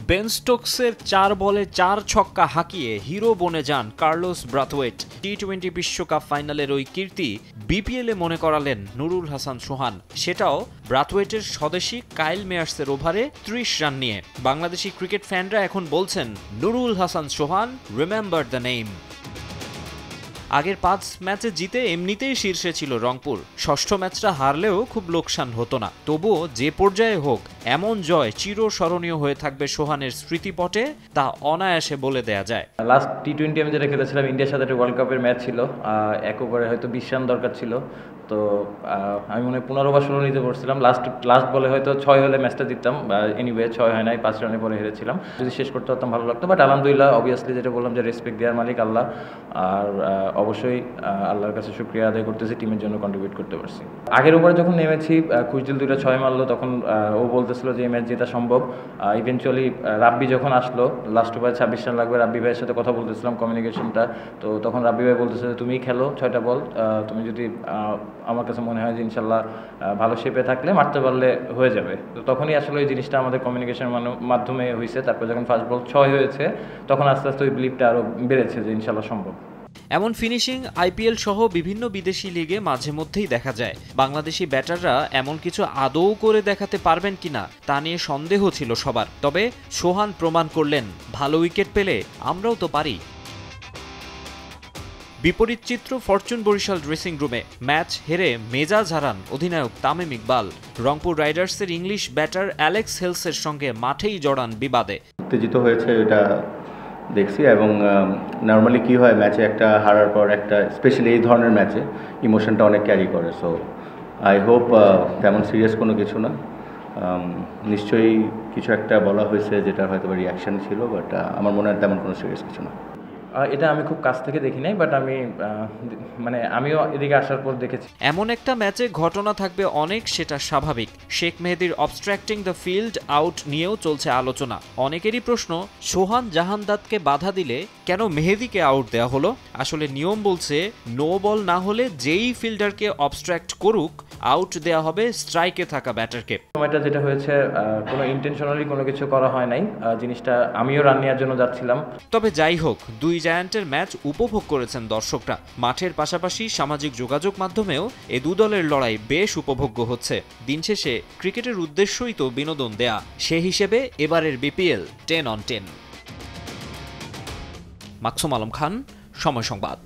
Ben স্টোকসের 4 বলে 4 ছক্কা হাঁকিয়ে hero বনে যান কার্লোস ব্রাথওয়েট। টি-20 বিশ্বকাপ ফাইনালের ওই কীর্তি বিপিএলে মনে করালেন নুরুল হাসান সোহান, সেটাও ব্রাথওয়েটের স্বদেশী কাইল মেয়ার্সের ওভারে 30 রান নিয়ে। বাংলাদেশি ক্রিকেট ফ্যানরা এখন বলছেন নুরুল হাসান সোহান, রিমেম্বার দ্য নেম। আগের 5 ম্যাচে জিতে এমনিতেই শীর্ষে ছিল রংপুর। ষষ্ঠ ম্যাচটা হারলেও খুব লোকসান হতো না। তবুও যে পর্যায়ে হোক এমন জয় চিরস্মরণীয় হয়ে থাকবে সোহানের স্মৃতিপটে, তা অনায়াসে বলে দেয়া যায়। লাস্ট টি-20 আমি যেটা খেলেছিলাম ইন্ডিয়ার সাথে একটা ওয়ার্ল্ড কাপের ম্যাচ ছিল, এক ওভারে হয়তো 20 রান দরকার ছিল। তো আমি মনে হয় 15 বা 16 নিতে পড়ছিলাম। লাস্ট বলে হয়তো 6 হলে ম্যাচটা জিততাম। এনিওয়ে 6 হয় নাই, 5 রানে পরে হেরেছিলাম। যদি শেষ করতে পারতাম ভালো লাগতো, বাট আলহামদুলিল্লাহ অবভিয়াসলি যেটা বললাম যে রেসপেক্ট দেওয়ার মালিক আল্লাহ। আর অবশ্যই আল্লাহর কাছে শুকরিয়া আদায় করতেছি টিমের জন্য কন্ট্রিবিউট করতে পারছি। আগের ওভারে যখন নেমেছি খুশদিল 2টা 6 মারলো, তখন ও বলতেছিল যে এই ম্যাচ জেতা সম্ভব। ইভেনচুয়ালি রাব্বি যখন আসলো, লাস্ট ওভারে 26 রান লাগবে, রাব্বি ভাইয়ের সাথে কথা বলতেছিলাম কমিউনিকেশনটা, তো তখন রাব্বি ভাই বলতেছে যে তুমিই খেলো 6টা বল, তুমি যদি আমার কাছে মনে হয় যে ইনশাল্লাহ ভালো শেপে থাকলে মারতে পারলে হয়ে যাবে। তো তখনই আসলে ওই জিনিসটা আমাদের কমিউনিকেশনের মাধ্যমে হয়েছে। তারপর যখন ফার্স্ট বল 6 হয়েছে তখন আস্তে আস্তে ওই বিলিভটা আরও বেড়েছে যে ইনশাল্লাহ সম্ভব। এমন ফিনিশিং আইপিএল সহ বিভিন্ন বিদেশি লিগে মাঝে মধ্যেই দেখা যায়। বাংলাদেশি ব্যাটাররা এমন কিছু আদৌ করে দেখাতে পারবেন কিনা তা নিয়ে সন্দেহ ছিল সবার। তবে সোহান প্রমাণ করলেন, ভালো উইকেট পেলে আমরাও তো পারি। বিপরীত চিত্র ফরচুন বরিশাল ড্রেসিং রুমে। ম্যাচ হেরে মেজাজ হারান অধিনায়ক তামিম ইকবাল। রংপুর রাইডার্সের ইংলিশ ব্যাটার অ্যালেক্স হেলসের সঙ্গে মাঠেই জড়ান বিবাদে। উত্তেজিত হয়েছে এটা দেখছি, এবং নর্মালি কী হয় ম্যাচে একটা হারার পর একটা, স্পেশালি এই ধরনের ম্যাচে ইমোশনটা অনেক ক্যারি করে। সো আই হোপ তেমন সিরিয়াস কোনো কিছু না। নিশ্চয়ই কিছু একটা বলা হয়েছে যেটা হয়তো রিয়াকশান ছিল, বাট আমার মনে হয় তেমন কোনো সিরিয়াস কিছু না। এটা আমি খুব কাছ থেকে দেখি নাই, বাট আমিও এদিকে আসার পর দেখেছি। এমন একটা ম্যাচে ঘটনা থাকবে অনেক, সেটা স্বাভাবিক। শেখ মেহেদীর অবস্ট্রাক্টিং দ্য ফিল্ড আউট নিয়েও চলছে আলোচনা। অনেকেরই প্রশ্ন, সোহান জাহানদাদকে বাধা দিলে কেন মেহেদীকে আউট দেওয়া হলো? আসলে নিয়ম বলছে নো বল না হলে যেই ফিল্ডারকে অবস্ট্রাক্ট করুক আউট দেওয়া হবে স্ট্রাইকে থাকা ব্যাটারকে। সময়টা যেটা হয়েছে কোনো ইন্টেনশনালি কোনো কিছু করা হয় নাই। জিনিসটা আমিও রান নেওয়ার জন্য যাচ্ছিলাম। তবে যাই হোক, দুই জায়ান্টের ম্যাচ উপভোগ করেছেন দর্শকরা। মাঠের পাশাপাশি সামাজিক যোগাযোগ মাধ্যমেও এ দু দলের লড়াই বেশ উপভোগ্য হচ্ছে। দিন শেষে ক্রিকেটের উদ্দেশ্যই তো বিনোদন দেয়া, সে হিসেবে এবারের বিপিএল 10 on 10। মাকসুম আলম খান, সময় সংবাদ।